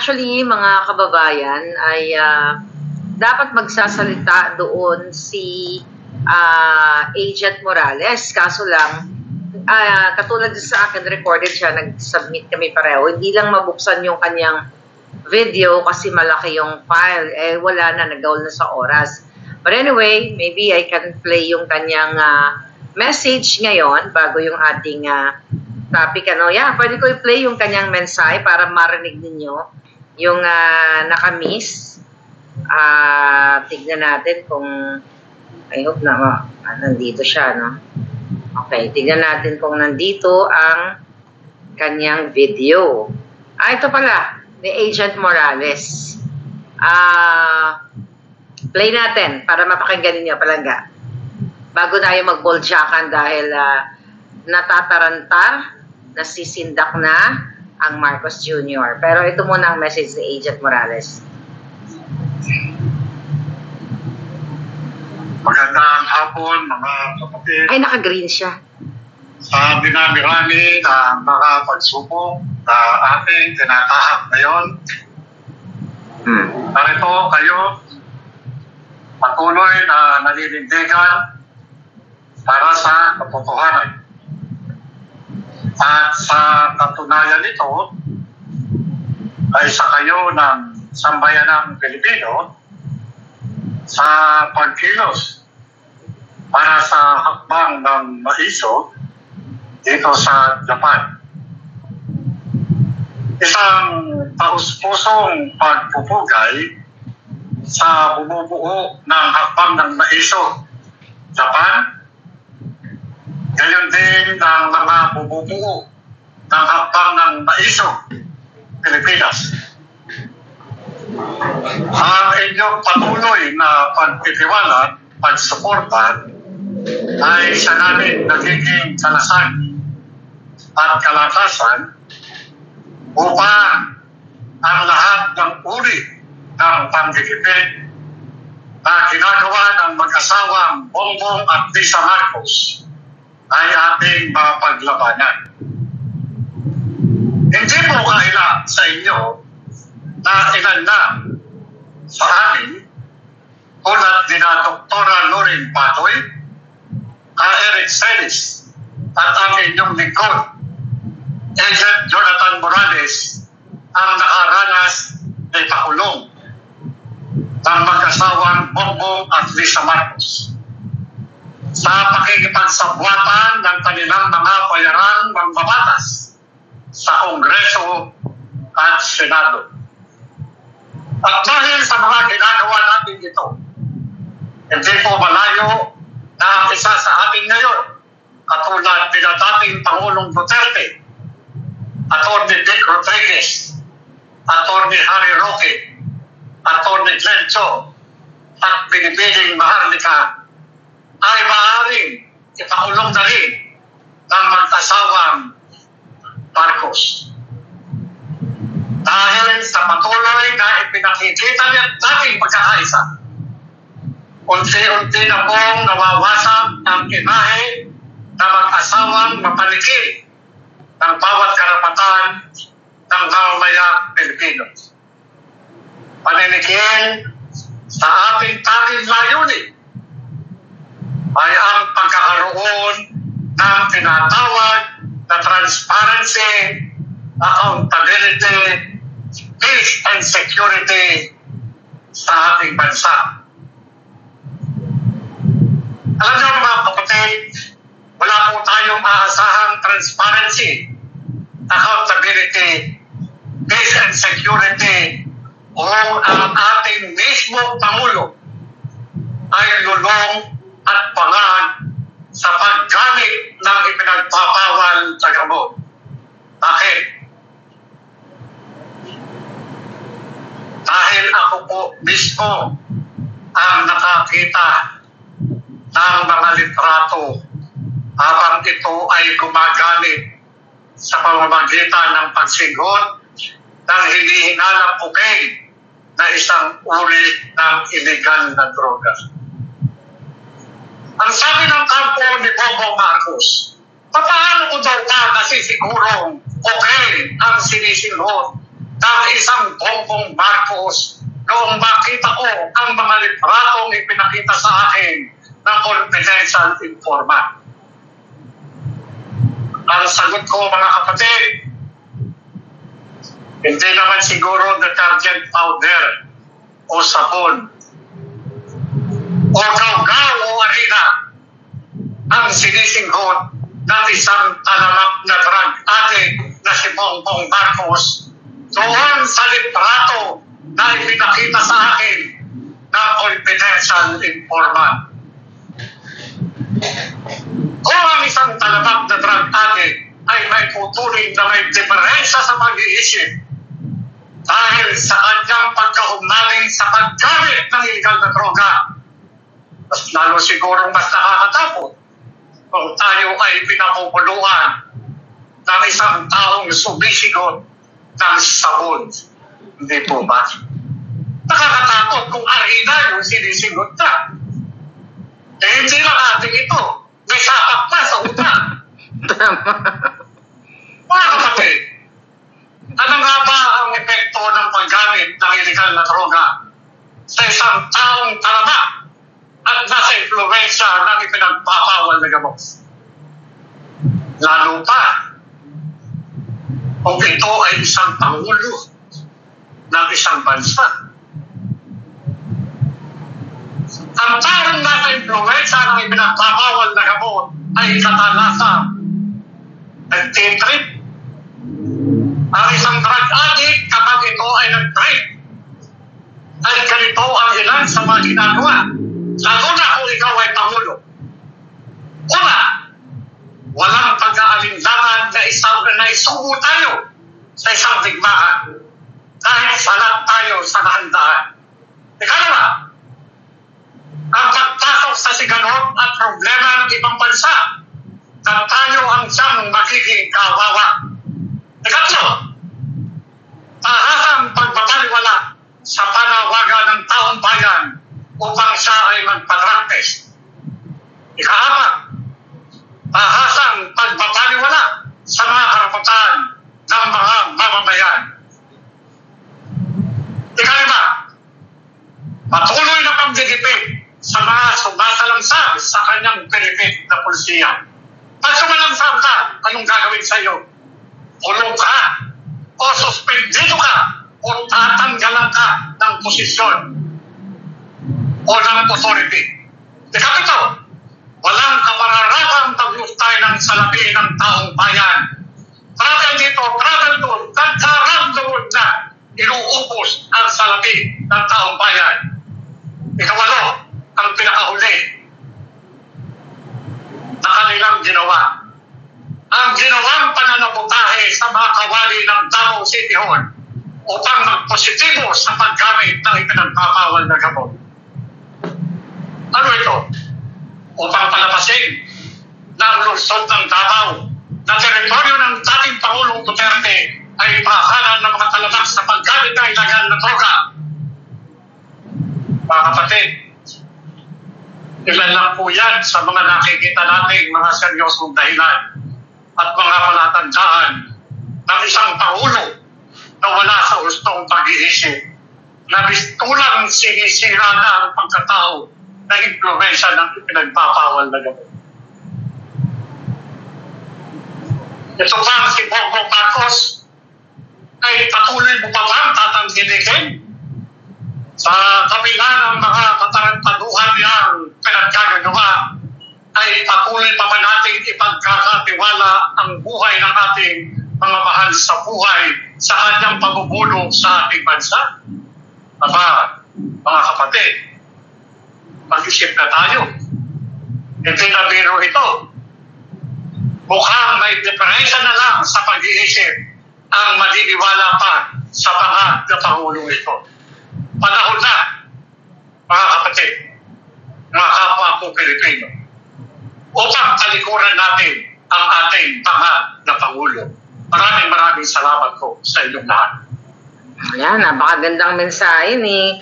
actually, mga kababayan, ay dapat magsasalita doon si Agent Morales. Kaso lang, katulad sa akin, recorded siya, nag-submit kami pareho. Hindi lang mabuksan yung kanyang video kasi malaki yung file. Wala na, nagawal na sa oras. But anyway, maybe I can play yung kanyang message ngayon bago yung ating topic. Pwede ko i-play yung kanyang mensahe para marinig ninyo yung nakamiss. Tignan natin kung I hope na nandito siya, no? Okay, tignan natin kung nandito ang kanyang video. Ito pala, ni Agent Morales. Play natin para mapakinggan ninyo, palangga. Bago tayo mag-boljakan dahil natataranta, nasisindak na ang Marcos Jr. Pero ito muna ang message ni Agent Morales. Magandang hapon, mga kapatid. Ay, naka-green siya. Sa dinami-rami na mga pagsubok na ating tinatahak ngayon, narito kayo patuloy na naninindigan para sa katotohanan. At sa katunayan nito, ay sa kayo ng sambayanang Pilipino sa pagkilos para sa hakbang ng maiso dito sa Japan. Isang taus-pusong pagpupugay sa bumubuo ng hakbang ng maiso Japan, gayon din ng mga bumubuo ng hakbang ng maiso Pilipinas. Ang inyong patuloy na pagtitiwala, pagsuporta ay sa namin nagiging kalasan at kalakasan upang ang lahat ng uri ng pagdikipid na ginagawa ng mag-asawang Bongbong at Lisa Marcos ay ating mapaglabanan. Hindi po kaila sa inyo na ilan na sa amin tulad ni na Dr. Loren Patoy, Eric Celis at ang inyong lingkod, Agent Jonathan Morales, ang nakaranas ay pakulong ng mag-asawang Bongbong at Lisa Marcos sa pakikipagsabwatan ng kanilang mga bayarang mambabatas sa Kongreso at Senado. At dahil sa mga ginagawa natin ito, hindi po malayo na ang isa sa atin ngayon, katulad nila dating Pangulong Duterte, Atty. Dick Rodriguez, Atty. Harry Roque, Atty. Glenn Cho, at Binibining Maharlika ay maaaring ipakulong na rin ng mag-asawang Marcos. Dahil sa patuloy na ipinakikita nating pagkakaisa, unti-unti na pong nawawasak ang imahe na mag-asawang mapalikid ng bawat karapatan ng mamamayang Pilipino. Paninikil sa ating tanging layunin ay ang pagkakaroon ng tinatawag na transparency, accountability, peace and security sa ating bansa. Alam niyo mga kapatid, wala po tayong aasahang transparency, accountability, peace and security kung ang ating mismong Pangulo ay lulong at pangad sa paggamit ng ipinagpapawal sa gamot. Bakit? Dahil ako po mismo ang nakakita ng mga litrato habang ito ay gumagamit sa pamamagitan ng pagsigot ng hinihinalang cocaine na isang uri ng illegal na droga. Ang sabi ng kampo ni Bongbong Marcos, paano ko daw na nasisigurong cocaine ang sinisilot ng isang Bongbong Marcos noong makita ko ang mga litratong ipinakita sa akin ng confidential informant. Ang sagot ko, mga kapatid, hindi naman siguro detergent powder o sabon o gaw-gaw o arena ang sinisinggot ng isang talamak na drug addict na si Bongbong Marcos doon sa litrato na ipinakita sa akin ng confidential informant. Kung ang isang talamak na drug addict ay may putuling na may diferensya sa pag-iisip dahil sa kanyang pagkahumaling sa paggamit ng illegal na droga, mas lalo siguro mas nakakatakot kung tayo ay pinapupuluan ng isang taong sumisigot ng sabon. Hindi po ba? Nakakatakot kung arena yung sinisigot na. Eh, hindi lang ating ito. May sapak pa sa utang. Tama. Mga kapatid, ano nga ba ang epekto ng paggamit ng illegal na droga sa isang taong talamak at nasa influensya ng ipinagpapawal na gamot? Lalo pa, kung ito ay isang pangulo ng isang bansa. Ang taong nasa influensya ng ipinagpapawal na gamot ay katalasan nagtitrip. Ang isang drug addict, kapag ito ay nag-trip, ay ganito ang ilan sa mga ginagawa. Lalo na kung ikaw ay pangulo. Una, walang pag-aalinlangan na isugo tayo sa isang digmaan kahit salat tayo sa nahandaan. Ikalawa, ang pagpasok sa sigalot at problema ng ibang bansa na tayo ang siyang magiging kawawa. Ikatlo, tahasang pagbabaliwala sa panawagan ng taong bayan upang siya ay magpa-drug test. Ikaapat, tahasang pagbabaliwala sa mga karapatan ng mga mamamayan. Ikalima, patuloy na pagdidipid sa mga sumasalangsab sa kanyang pinipit na pulsiya. Pag sumalangsab ka, anong gagawin sa iyo? Kulong ka, o suspendido ka, o tatanggalan ka ng posisyon o ng authority. Ikapito, walang kapararapang paglustay ng salapi ng taong bayan. Travel dito, travel doon, nagkaramdaman na inuupos ang salapi ng taong bayan. Ikawalo, ang pinakahuli na kanilang ginawa. Ang ginawang pananabotahe sa mga kawali ng Davao City Hall upang magpositibo sa paggamit ng ipinagpapawal na gamot. Ano ito? Upang palabasin na ang lungsod ng Davao na teritoryo ng dating Pangulong Duterte ay pakanan ng mga talamak sa paggamit ng illegal na droga. Mga kapatid, ilan lang po yan sa mga nakikita nating mga seryosong dahilan at mga palatandaan ng isang Pangulo na wala sa hustong pag-iisip na bistulang sinisira na ang pagkatao ng impluwensya ng pinagpapawal na gamot. Ito bang si Bongbong Marcos ay patuloy mo pa bang tatanggilikin sa kabila ng mga katarantaduhan niyang pinagkagagawa ay patuloy pa ba natin ipagkakatiwala ang buhay ng ating mga mahal sa buhay sa kanyang pagbubulong sa ating bansa? Aba, mga kapatid, mag-isip na tayo. Hindi na biro ito. Mukhang may diferensya na lang sa pag-iisip ang maniniwala pa sa mga na Pangulong ito. Panahon na, mga kapatid, mga kapwa ko Pilipino, upang talikuran natin ang ating tanga na Pangulo. Maraming salamat po sa inyong lahat. Ayan, napakagandang mensahe ni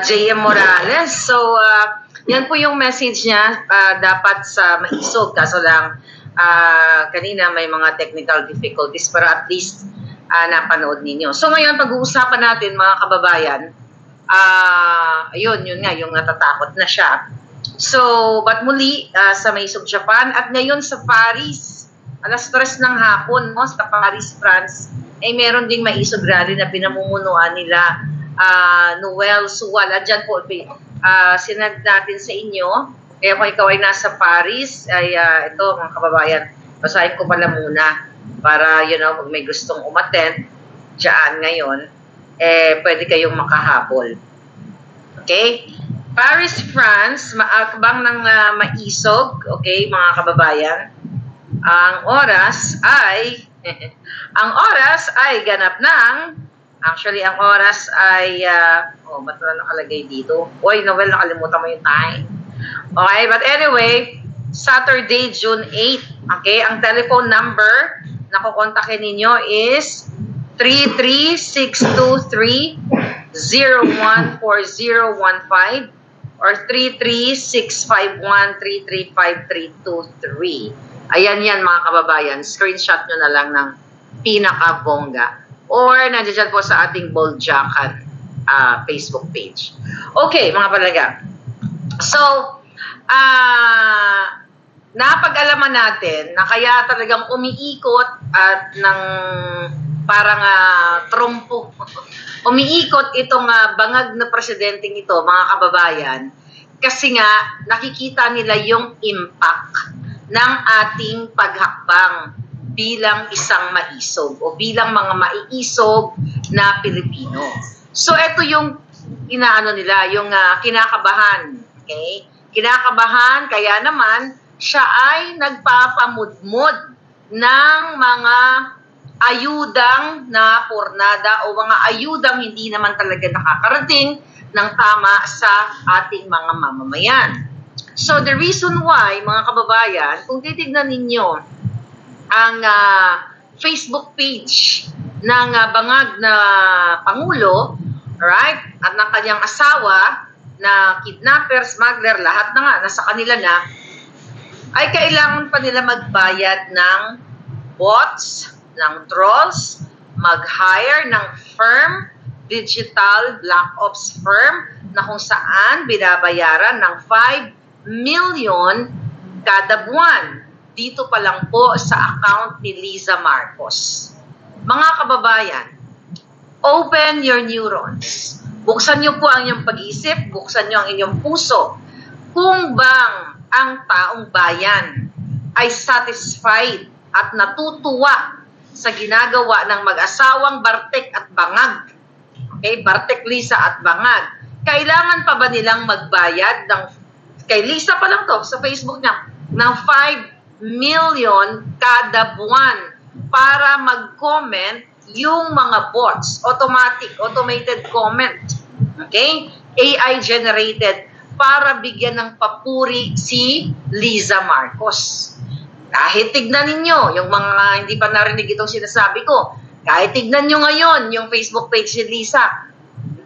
J.M. Morales. So, yan po yung message niya. Dapat sa maisog. Kaso lang, kanina may mga technical difficulties. Pero at least, napanood ninyo. So ngayon, pag-uusapan natin mga kababayan, yun nga, yung natatakot na siya. So, but muli sa Maysog, Japan, at ngayon sa Paris, alas 3 ng hapon, no, sa Paris, France, ay meron ding Maysog rally na pinamumunuan nila Noel Suwal. Diyan po, sinad natin sa inyo. Kaya kung ikaw ay nasa Paris, ay ito mga kababayan, basahin ko pala muna para, kung may gustong umattend dyan ngayon, pwede kayong makahabol. Okay? Paris, France, maakbang ng Maisog, okay, mga kababayan. Ang oras ay ganap ng, actually, ang oras ay, ba't wala nakalagay dito? Uy, Noel, nakalimutan mo yung time. Okay, but anyway, Saturday, June 8. Okay, ang telephone number na kukontakin ninyo is 33623-014015 or 33651-335-323. Ayan yan mga kababayan. Screenshot nyo na lang ng pinaka-bongga. Or nandiyan po sa ating Boljakan Facebook page. Okay, mga palaga. So, napag-alaman natin na kaya talagang umiikot at ng parang trompo. Umiikot itong bangag na presidenteng ito, mga kababayan, kasi nga nakikita nila yung impact ng ating paghakbang bilang isang maisog o bilang mga maiisog na Pilipino. So ito yung inaano nila, yung kinakabahan. Okay? Kinakabahan, kaya naman siya ay nagpapamudmod ng mga ayudang na pornada o mga ayudang hindi naman talaga nakakarating ng tama sa ating mga mamamayan. So the reason why, mga kababayan, kung titignan ninyo ang Facebook page ng bangag na Pangulo, right, at ng kanyang asawa na kidnapper, smuggler, lahat na nga, nasa kanila na, ay kailangan pa nila magbayad ng bots, ng trolls, mag-hire ng firm, digital black ops firm, na kung saan binabayaran ng 5 million kada buwan. Dito pa lang po sa account ni Liza Marcos. Mga kababayan, open your neurons. Buksan niyo po ang inyong pag-iisip, buksan niyo ang inyong puso. Kung bang ang taong bayan ay satisfied at natutuwa sa ginagawa ng mag-asawang Bartek at Bangag, okay, Bartek, Liza at Bangag, kailangan pa ba nilang magbayad ng, kay Liza pa lang to sa Facebook niya, ng 5 million kada buwan para mag-comment yung mga bots, automated comment, okay, AI generated, para bigyan ng papuri si Liza Marcos. Kahit tignan ninyo, yung mga hindi pa narinig itong sinasabi ko, kahit tignan nyo ngayon yung Facebook page ni Liza,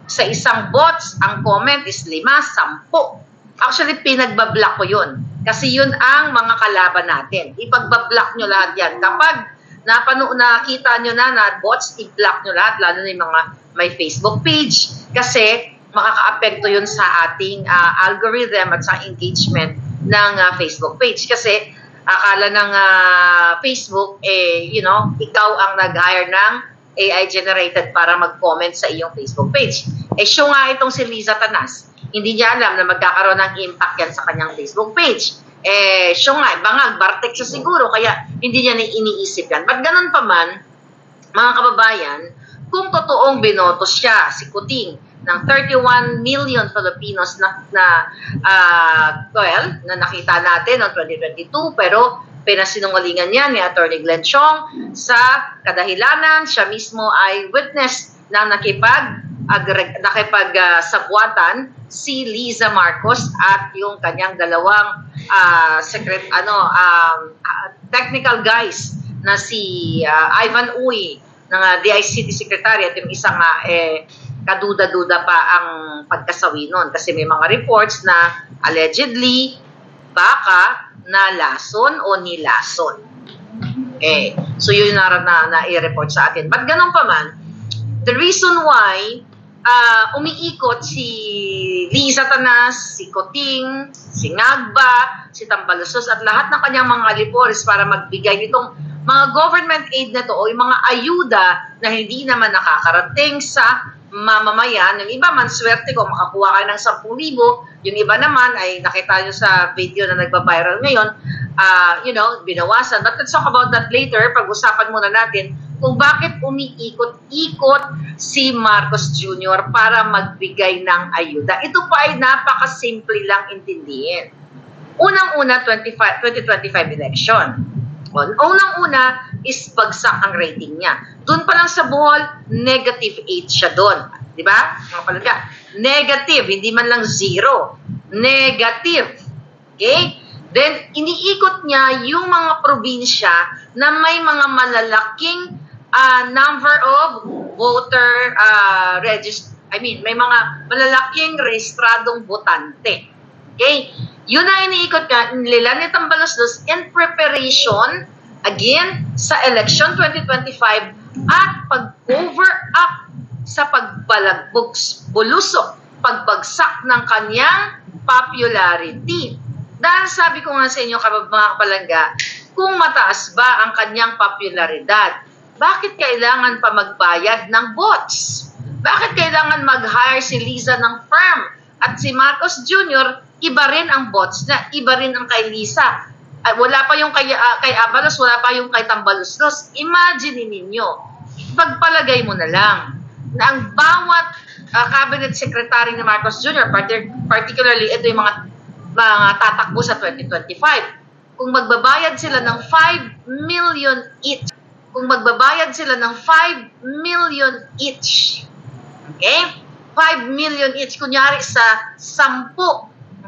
sa isang bots, ang comment is 5, 10. Actually, pinagbablock ko yun. Kasi yun ang mga kalaban natin. Ipagbablock nyo lahat yan. Kapag nakita nyo na bots, i-block nyo lahat, lalo na yung mga may Facebook page. Kasi makaka-apekto yun sa ating algorithm at sa engagement ng Facebook page. Kasi akala ng Facebook, ikaw ang nag-hire ng AI generated para mag-comment sa iyong Facebook page. Siya nga itong si Liza Tanas. Hindi niya alam na magkakaroon ng impact yan sa kanyang Facebook page. Siya nga, Bangag, Bartek siya siguro, kaya hindi niya iniisip yan. But ganun pa man, mga kababayan, kung totoong binoto siya, si Kuting, ng 31 million Filipinos na nakita natin noong 2022, pero pinasinungalingan niya ni Attorney Glenn Chong sa kadahilanan siya mismo ay witness na nakipagsabwatan si Liza Marcos at yung kanyang dalawang technical guys na si Ivan Uy ng DICT Secretary at yung isang kaduda-duda pa ang pagkasawi nun kasi may mga reports na allegedly baka nalason o nilason. Okay. So yun na i-report sa atin. But ganun pa man, the reason why umiikot si Liza Tanas, si Coting, si Ngagba, si Tambaluslos at lahat ng kanyang mga alipores para magbigay nitong mga government aid na to o yung mga ayuda na hindi naman nakakarating sa mamamayan. Yung iba man, swerte ko, makakuha kayo ng 10,000. Yung iba naman ay nakita nyo sa video na nagba-viral ngayon, binawasan. But let's talk about that later. Pag-usapan muna natin kung bakit umiikot-ikot si Marcos Jr. para magbigay ng ayuda. Ito pa ay napakasimple lang intindihin. Unang-una, 2025 election. Unang-una is bagsak ang rating niya. Doon pa lang sa Bohol, -8 siya doon. Di ba? Mga palangga. Negative, hindi man lang 0. Negative. Okay? Then, iniikot niya yung mga probinsya na may mga malalaking number of voter may mga malalaking rehistradong botante. Okay? Yun ang iniikot nila ni Tambaluslos in preparation, again, sa election 2025 at pag-cover up sa pagbagsak ng kanyang popularity. Dahil sabi ko nga sa inyo, mga kapalangga, kung mataas ba ang kanyang popularidad, bakit kailangan pa magbayad ng bots? Bakit kailangan mag-hire si Liza ng firm? At si Marcos Jr., iba rin ang bots na, iba rin ang kay Liza. Wala pa yung kay Abalos, wala pa yung kay Tambaluslos. Imagine ninyo, pagpalagay mo na lang na ang bawat cabinet secretary ni Marcos Jr., particularly ito yung mga tatakbo sa 2025, kung magbabayad sila ng 5 million each, okay? 5 million each, kunyari sa 10,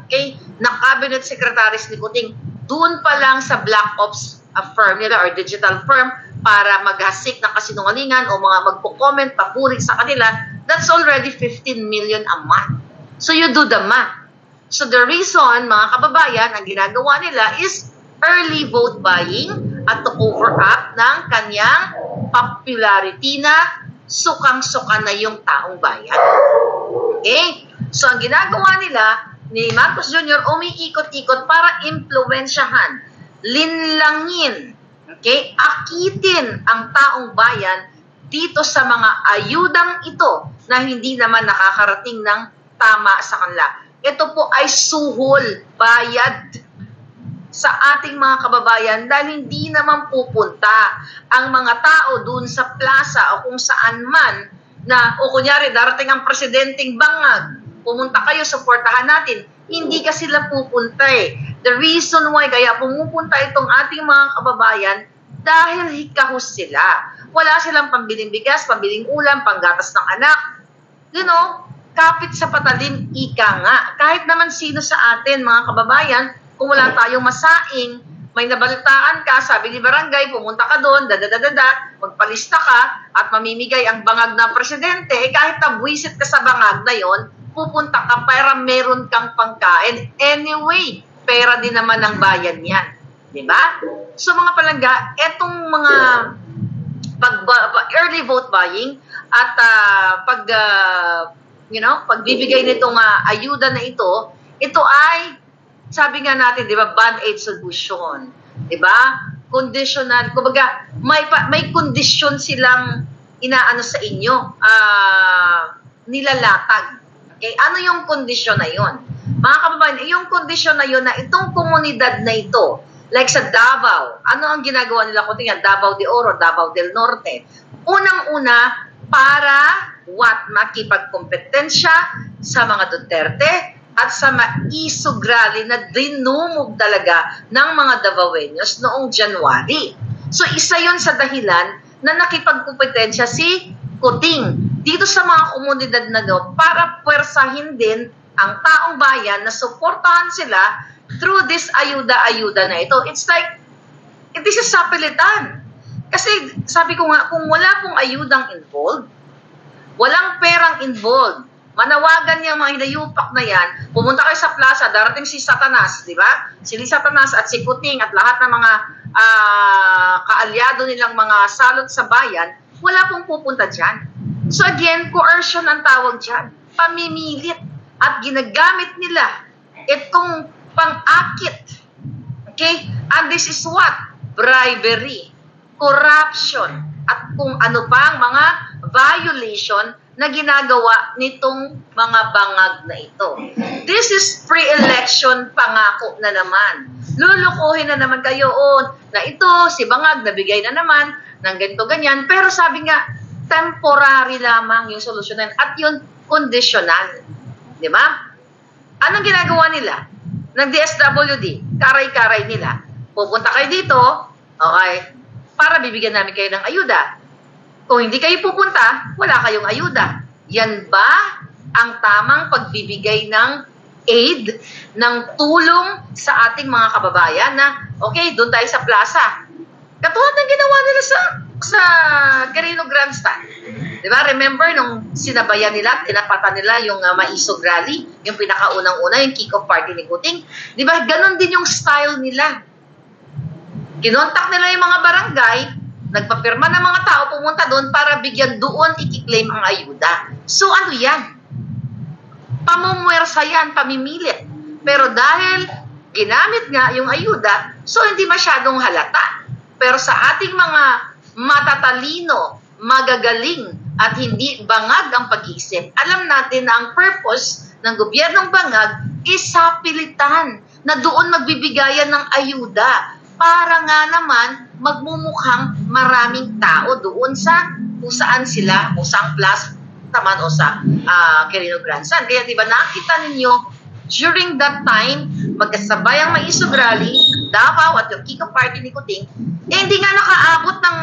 okay, na cabinet secretaries ni Kuting, doon pa lang sa black ops firm nila or digital firm para maghasik ng kasinungalingan o mga magpo-comment, papuri sa kanila, that's already 15 million a month. So you do the math. So the reason, mga kababayan, ang ginagawa nila is early vote buying at to cover up ng kanyang popularity na sukang-suka na yung taong bayan. Okay? So ang ginagawa nila ni Marcos Jr. umiikot-ikot para impluwensyahan, linlangin, okay, akitin ang taong bayan dito sa mga ayudang ito na hindi naman nakakarating ng tama sa kanila. Ito po ay suhol, bayad sa ating mga kababayan dahil hindi naman pupunta ang mga tao dun sa plaza o kung saan man na, o kunyari, darating ang presidenteng bangag, pumunta kayo, suportahan natin. Hindi ka sila pupunta eh. The reason why kaya pumupunta itong ating mga kababayan dahil hikahos sila. Wala silang pambiling bigas, pambiling ulam, panggatas ng anak. You know, kapit sa patalim, ika nga. Kahit naman sino sa atin, mga kababayan, kung wala tayong masaing, may nabalitaan ka, sabi ni barangay, pumunta ka doon, magpalista ka, at mamimigay ang bangag ng presidente, kahit nabwisit ka sa bangag na yon, pupunta ka para meron kang pangkain. Anyway, pera din naman ng bayan yan. Diba? So mga palangga, etong mga early vote buying at pagbibigay nitong ayuda na ito ay, sabi nga natin, di ba, band-aid solution. Di ba? Conditional. Kumbaga, may condition silang inaano sa inyo, nilalatag. Okay? Ano yung condition na yun? Mga kababayan, yung condition na yun na itong komunidad na ito, like sa Davao, ano ang ginagawa nila? Kung tingnan, Davao de Oro, Davao del Norte. Unang-una, para makipagkompetensya sa mga Duterte at sa maisog rally na dinumog talaga ng mga Davaoeños noong January. So isa yon sa dahilan na nakipagkompetensya si Kuting dito sa mga komunidad na do para puwersahin din ang taong bayan na suportahan sila through this ayuda-ayuda na ito. It's like, this is sapilitan. Kasi sabi ko nga, kung wala pong ayudang involved, walang perang involved, manawagan niya mga hinayupak na yan, pumunta kayo sa plaza, darating si Satanas, di ba? Si Satanas at si Kuting at lahat ng mga kaalyado nilang mga salot sa bayan, wala pong pupunta dyan. So again, coercion ang tawag dyan. Pamimilit. At ginagamit nila itong pang-akit. Okay? And this is what? Bribery, corruption, at kung ano pang mga violation na ginagawa nitong mga bangag na ito. This is pre-election pangako na naman. Lulukuhin na naman kayo na ito, si bangag, nabigay na naman ng ganito-ganyan. Pero sabi nga, temporary lamang yung solusyonan at yun, conditional. Di ba? Anong ginagawa nila? Ng DSWD, karay-karay nila. Pupunta kayo dito, okay, para bibigyan namin kayo ng ayuda. Kung hindi kayo pupunta, wala kayong ayuda. Yan ba ang tamang pagbibigay ng aid, ng tulong sa ating mga kababayan na, okay, doon tayo sa plaza. Katulad ng ginawa nila sa Quirino Grandstand. Diba? Remember nung sinabayan nila, tinapatan nila yung Maisog Rally, yung pinakaunang-una, yung kick-off party ni Kuting. Diba? Ganon din yung style nila. Kinontak nila yung mga barangay, nagpapirma ng mga tao, pumunta doon para bigyan doon i-claim ang ayuda. So ano yan? Pamumuwersa yan, pamimilit. Pero dahil ginamit nga yung ayuda, so hindi masyadong halata. Pero sa ating mga matatalino, magagaling, at hindi bangag ang pag-iisip, alam natin na ang purpose ng gobyernong bangag is sapilitan na doon magbibigayan ng ayuda para nga naman magmumukhang maraming tao doon sa kung saan sila, kung saan plus taman o sa Quirino Grandstand. Kaya diba nakita ninyo, during that time, magkasabay ang Maisog Rally, Davao at yung Kiko Party ni Kuting, hindi nga nakaabot ng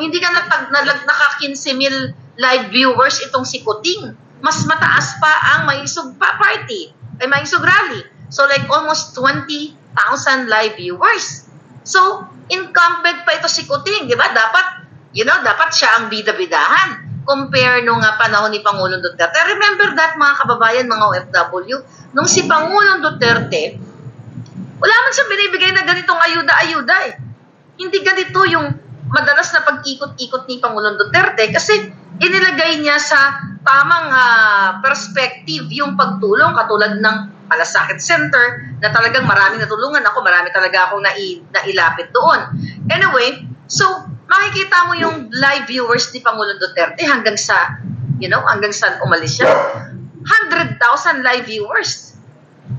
hindi nga naka 15,000 live viewers itong si Kuting. Mas mataas pa ang Maisog Party, ay Maisog Rally. So like almost 20,000 live viewers. So, incumbent pa ito si Kuting, di ba? Dapat siya ang bida-bidahan. Compare nung panahon ni Pangulong Duterte. Remember that, mga kababayan, mga OFW, nung si Pangulong Duterte, wala man siyang binibigay na ganitong ayuda-ayuda eh. Hindi ganito yung madalas na pag-ikot-ikot ni Pangulong Duterte kasi inilagay niya sa tamang perspective yung pagtulong katulad ng Malasakit Center na talagang maraming natulungan ako, marami talaga akong nailapit doon. Anyway, so makikita mo yung live viewers ni Pangulong Duterte hanggang sa umalis siya. 100,000 live viewers.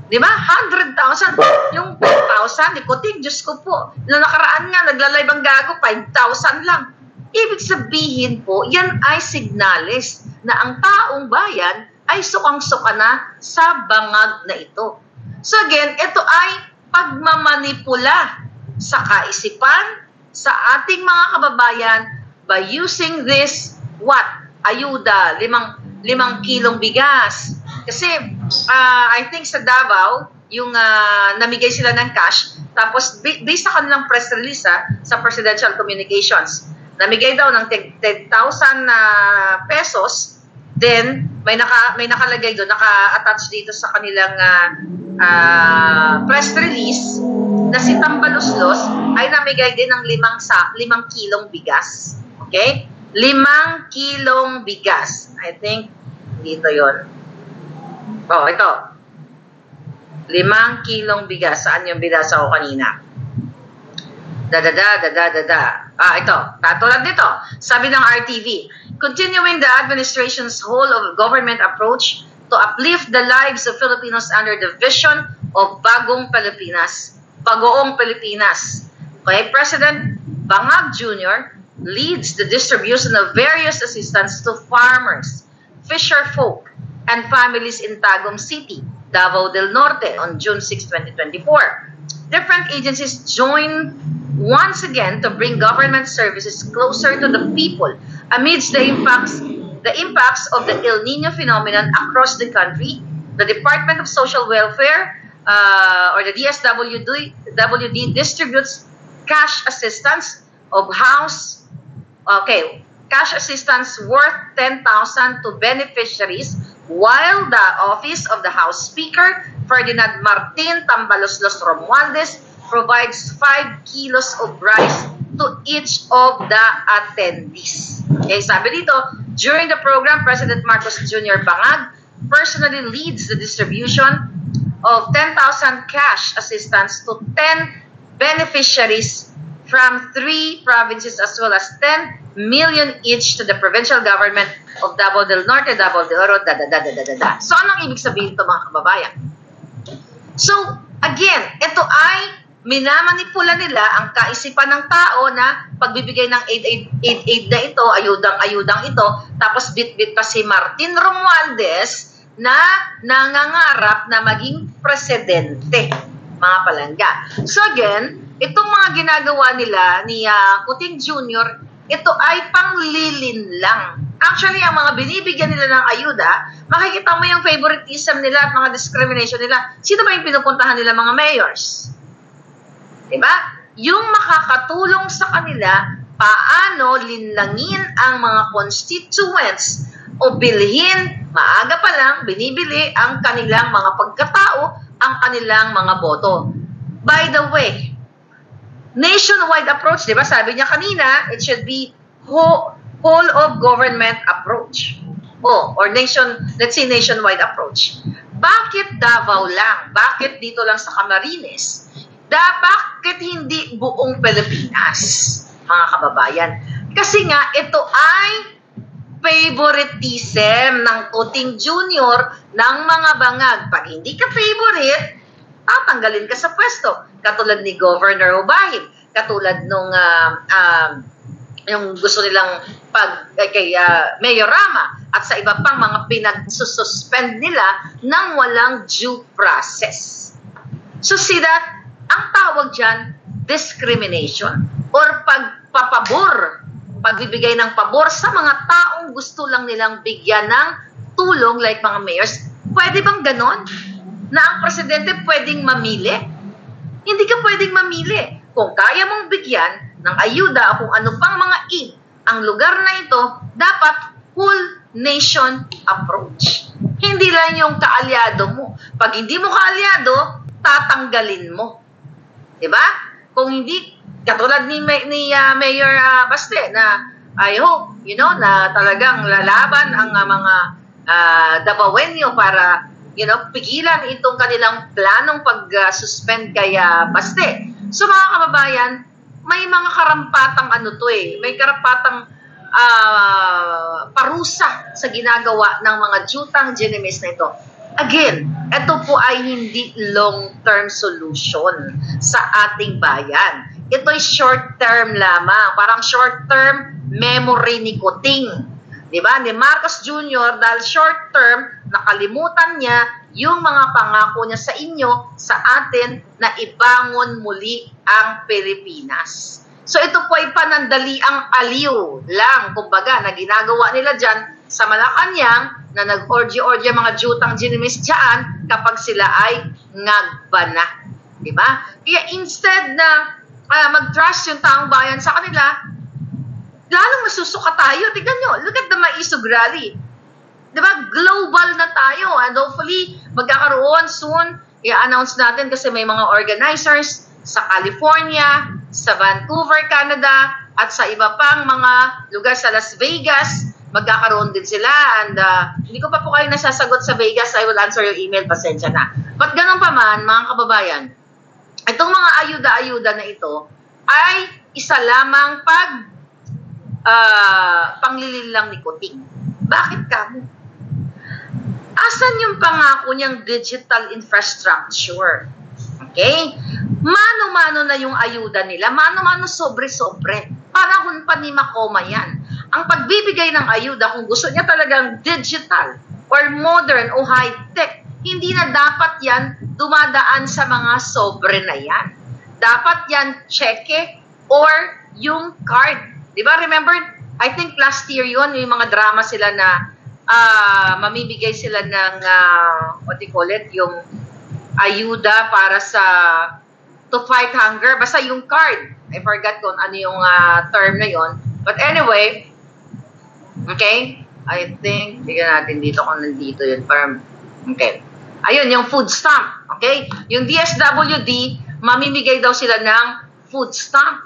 Di ba? 100,000. Yung 5,000, Kuting, Diyos ko po. Noong nakaraan nga, nagla-live ang gago, 5,000 lang. Ibig sabihin po, yan ay signales na ang taong bayan ay sukang-suka na sa bangag na ito. So again, ito ay pagmamanipula sa kaisipan, sa ating mga kababayan by using this, ayuda, 5 kilong bigas. Kasi, I think sa Davao, yung namigay sila ng cash, tapos based sa kanilang press release sa Presidential Communications, namigay daw ng 10,000 pesos, then may nakalagay doon, naka-attach dito sa kanilang press release, na si Tambaloslos ay namigay din ng 5 kilong bigas. Okay? 5 kilong bigas. I think, dito yon. Ito. 5 kilong bigas. Saan yung binasa ko kanina? Ito. Katulad nito. Sabi ng RTV, continuing the administration's whole of government approach to uplift the lives of Filipinos under the vision of Bagong Pilipinas. Okay, President Bangag Jr. leads the distribution of various assistance to farmers, fisherfolk, and families in Tagum City, Davao del Norte on June 6, 2024. Different agencies join once again to bring government services closer to the people amidst the impacts of the El Nino phenomenon across the country. The Department of Social Welfare or the DSWD distributes cash assistance cash assistance worth 10,000 to beneficiaries, while the Office of the House Speaker, Ferdinand Martin Tambaloslos Romualdez, provides 5 kilos of rice to each of the attendees. Okay, sabi dito, during the program, President Marcos Jr. Bangag personally leads the distribution of 10,000 cash assistance to 10 beneficiaries from 3 provinces as well as 10 million each to the provincial government of Davao del Norte, Davao de Oro, So, anong ibig sabihin ito mga kababayan? So, again, ito ay minamanipula nila ang kaisipan ng tao na pagbibigay ng aid na ito, ayudang ito, tapos bit-bit pa si Martin Romualdez na nangangarap na maging presidente, mga palangga. So again, itong mga ginagawa nila ni Kuting Jr., ito ay panglilin lang. Actually, ang mga binibigyan nila ng ayuda, makikita mo yung favoritism nila at mga discrimination nila. Sino ba yung pinupuntahan nila mga mayors? Diba? Yung makakatulong sa kanila, paano linlangin ang mga constituents o bilhin, maaga pa lang, binibili ang kanilang mga pagkatao, ang kanilang mga boto. By the way, nationwide approach, di ba? Sabi niya kanina, it should be whole of government approach. Or let's say nationwide approach. Bakit Davao lang? Bakit dito lang sa Camarines? Bakit hindi buong Pilipinas, mga kababayan? Kasi nga, ito ay favoritism ng Kuting Jr. ng mga bangag. Pag hindi ka favorite, tatanggalin ka sa pwesto. Katulad ni Governor Obahid, katulad nung yung gusto nilang kay Mayor Rama at sa iba pang mga pinagsususpend nila ng walang due process. So see that, ang tawag dyan, discrimination or pagbibigay ng pabor sa mga taong gusto lang nilang bigyan ng tulong like mga mayors. Pwede bang ganon? Na ang presidente pwedeng mamili? Hindi ka pwedeng mamili. Kung kaya mong bigyan ng ayuda o kung ano pang mga aid, ang lugar na ito, dapat whole nation approach. Hindi lang yung kaalyado mo. Pag hindi mo kaalyado, tatanggalin mo. Diba? Kung hindi, katulad ni Mayor Baste na I hope, na talagang lalaban ang mga Davaoenyo para, pigilan itong kanilang planong pag-suspend kay Baste. So mga kababayan, may mga karampatang may karampatang parusa sa ginagawa ng mga jutang genimis na ito. Again, ito po ay hindi long-term solution sa ating bayan. Ito ay short-term lamang. Parang short-term memory ni Kuting. Diba? Ni Marcos Jr. dahil short-term, nakalimutan niya yung mga pangako niya sa inyo, sa atin, na ibangon muli ang Pilipinas. So ito po ay panandaliang aliw lang, kumbaga, na ginagawa nila dyan sa Malacanang, na nag-orgy-orgy mga jutang ginimis dyan kapag sila ay ngagbana. Diba? Kaya instead na mag-trust yung taong bayan sa kanila, lalong masusuka tayo. Tignan nyo, look at the Maisog Rally. Diba? Global na tayo. And hopefully, magkakaroon soon, i-announce natin kasi may mga organizers sa California, sa Vancouver, Canada, at sa iba pang mga lugar sa Las Vegas, magkakaroon din sila. And hindi ko pa po kayo nasasagot sa Vegas. I will answer your email. Pasensya na. But ganun pa man, mga kababayan, itong mga ayuda-ayuda na ito ay isa lamang panglilin lang ni Kuting. Bakit kamo? Asan yung pangako niyang digital infrastructure? Okay? Mano-mano na yung ayuda nila. Mano-mano sobre-sobre. Panahon pa ni Makoma yan. Ang pagbibigay ng ayuda, kung gusto niya talagang digital or modern o high-tech, hindi na dapat yan dumadaan sa mga sobre na yan. Dapat yan cheque or yung card. Diba? Remember, I think last year yun, yung mga drama sila na mamibigay sila ng, what do you call it, yung ayuda para to fight hunger. Basta yung card. I forgot kung ano yung term na yon. But anyway, okay, I think, tignan natin dito kung nandito yun. Okay. Ayun, yung food stamp. Okay? Yung DSWD, mamimigay daw sila ng food stamp.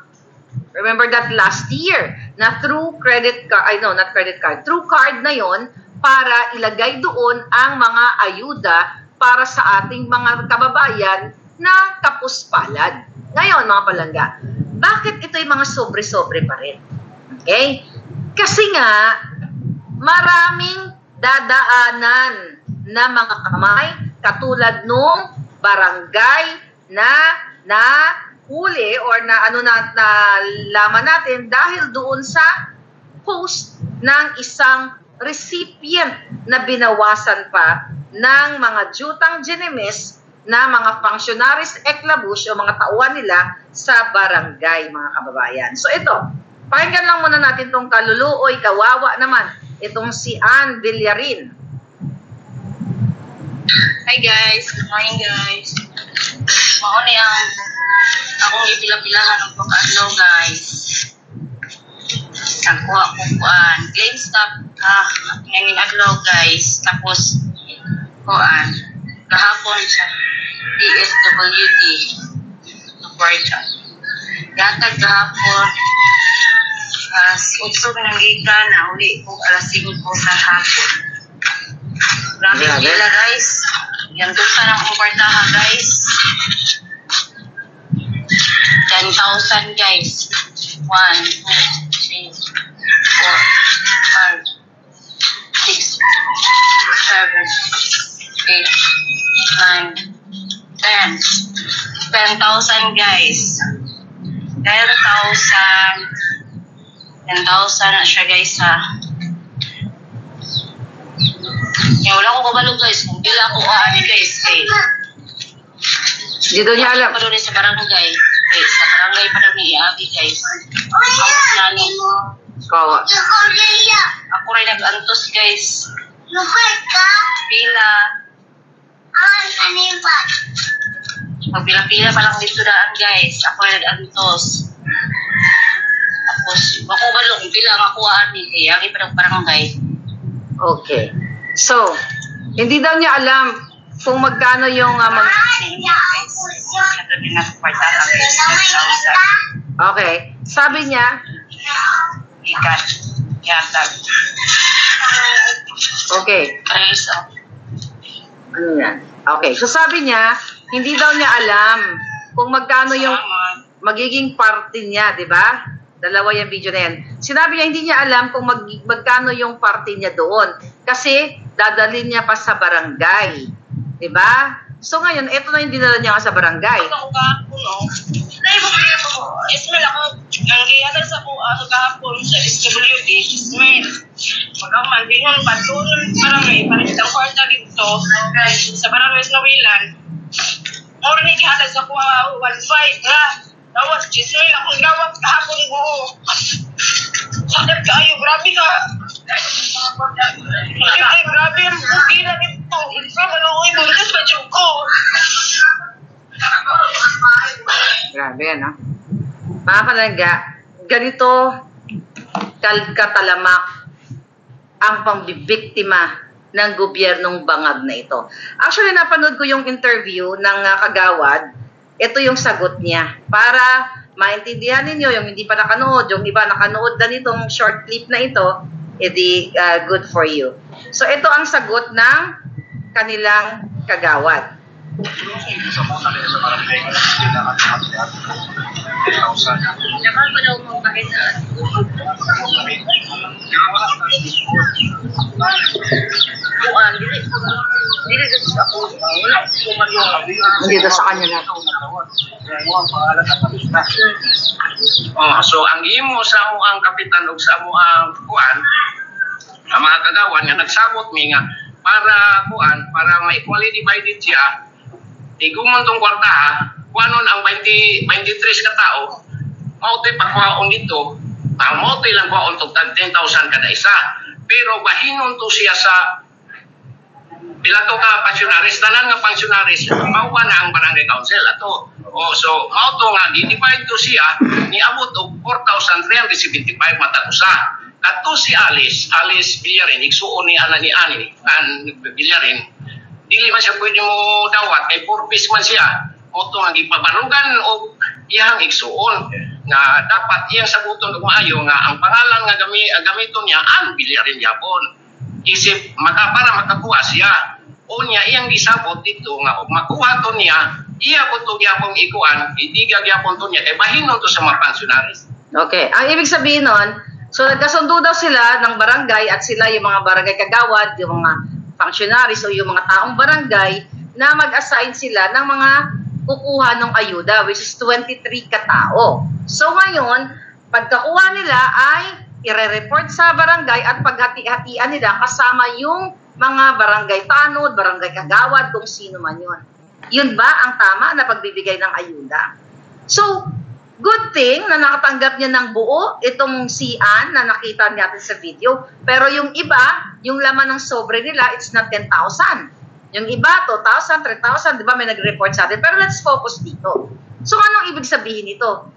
Remember that last year na through credit card, not credit card, through card na yon para ilagay doon ang mga ayuda para sa ating mga kababayan na kapuspalad. Ngayon, mga palangga, bakit ito yung mga sobre-sobre pa rin? Okay? Kasi nga, maraming dadaanan na mga kamay katulad nung barangay na huli or nalaman natin dahil doon sa post ng isang recipient na binawasan pa ng mga jutang ginimis na mga functionaries eklabush o mga tauhan nila sa barangay, mga kababayan. So ito, pakinggan lang muna natin itong kaluluoy, kawawa naman, itong si Ann Villarin. Hi guys, good morning guys. Mauni ang akong ipila-pilahan ng pagkadlaw guys. Nakuha ko kuan, claim stop ngayong adlaw guys. Tapos kuan, kahapon sa DSWD Kwarta. Yatag kahapon utsog ng giga na uli ko alas 5 sa hapon. Grabe pila guys. Yan doon sa ng kwartahan guys. 10,000 guys. 1, 2, 3, 4, 5, 6, 7, 8, 9, 10. 10,000 guys. 10,000 na siya guys ha. Yung wala ko kabalo guys. Kung pila ko ani guys. Hindi daw niya alam. Pa doon sa barangay. Sa barangay pa doon ni Iabi guys. Ang nani. Kawa. Ako rin nag-antos guys. Pila. Pila pa lang dito daan guys. Ako rin nag-antos. Tapos, makubalo kung pila makuha ni Iabi pa ng barangay. Okay. So, hindi daw niya alam kung magkano yung Okay. Sabi niya, ikan. Yatag. Okay. Ano yan? Okay. So, sabi niya, hindi daw niya alam kung magkano yung magiging party niya, di ba? Dalawa yung video na yan. Sinabi niya, hindi niya alam kung magkano yung party niya doon. Kasi, dadalhin niya pa sa barangay. Diba? So, ngayon, ito na yung dinala niya sa barangay. Ako kahapon, no? Ismail ako, ang giyatan sa kahapon sa SWD, Ismail. Pagkaman, bingon pa, doon barangay, parang itang kwarta dito, sa barangay sa Nawilan. Mura ni giyatan sa 1.5, ha? Tawas, Ismail, akong gawat kahapon buo. Sakit ka, ayo, grabe ka. Ay, grabe ang bukila nito. Maluoy mo, just pa ko. Grabe, no? Mga palangga, ganito katalamak ang pambibiktima ng gobyernong bangag na ito. Actually, napanood ko yung interview ng kagawad. Ito yung sagot niya. Para maintindihan ninyo, yung hindi pa nakanood, yung iba nakanood na nitong short clip na ito, edi good for you. So, ito ang sagot ng kanilang kagawad. Nakal pa daw mong pakisaan. Buwan, dili sa ako. Hindi daw sa kanya na. So ang imo sa amo ang kapitan ug sa amo ang kuan, ang mga kagawan nga nagsabot mi nga para ma-equally divided siya. Igumon tong kwarta, kuanon ang 23 ka tao, mautoy pagkuhaon dito, ang mautoy lang kuhaon tong 10,000 kada isa. Pero bahinon to siya sa pila to ka pensionaris, tanan nga pensionaris, mauwa na ang barangay council ato. So mauto nga di-divide to siya ni abot og 4,375 matag usa. Kato si Alice Villarin, igsuon ni Ann Villarin. Dili man siya pwede mo dawat kay 4 piece man siya. O moto ang ipabarugan o iyang igsuon nga dapat iyang saguton og maayo nga ang pangalan nga gamiton niya ang Villarreal yapon isip para makakuha siya unya iyang gisabot dito nga og makuha to niya iya ko to gyapon ikuan idiga gyapon to niya kay mahinon to sa mga pensionaris. Okay, ang ibig sabihin nun, so nagkasundo daw sila ng barangay at sila yung mga barangay kagawad, yung mga functionaries o yung mga taong barangay na mag-assign sila ng mga kukuha ng ayuda, which is 23 katao. So ngayon, pagkakuha nila ay ire-report sa barangay at paghati-hatian nila kasama yung mga barangay tanod, barangay kagawad, kung sino man yun. Yun ba ang tama na pagbibigay ng ayuda? So, good thing na nakatanggap niya ng buo itong si Ann na nakita natin sa video. Pero yung iba, yung laman ng sobre nila, it's not 10,000. Yung iba, 2,000, 3,000, di ba may nag-report sa atin? Pero let's focus dito. So, anong ibig sabihin nito?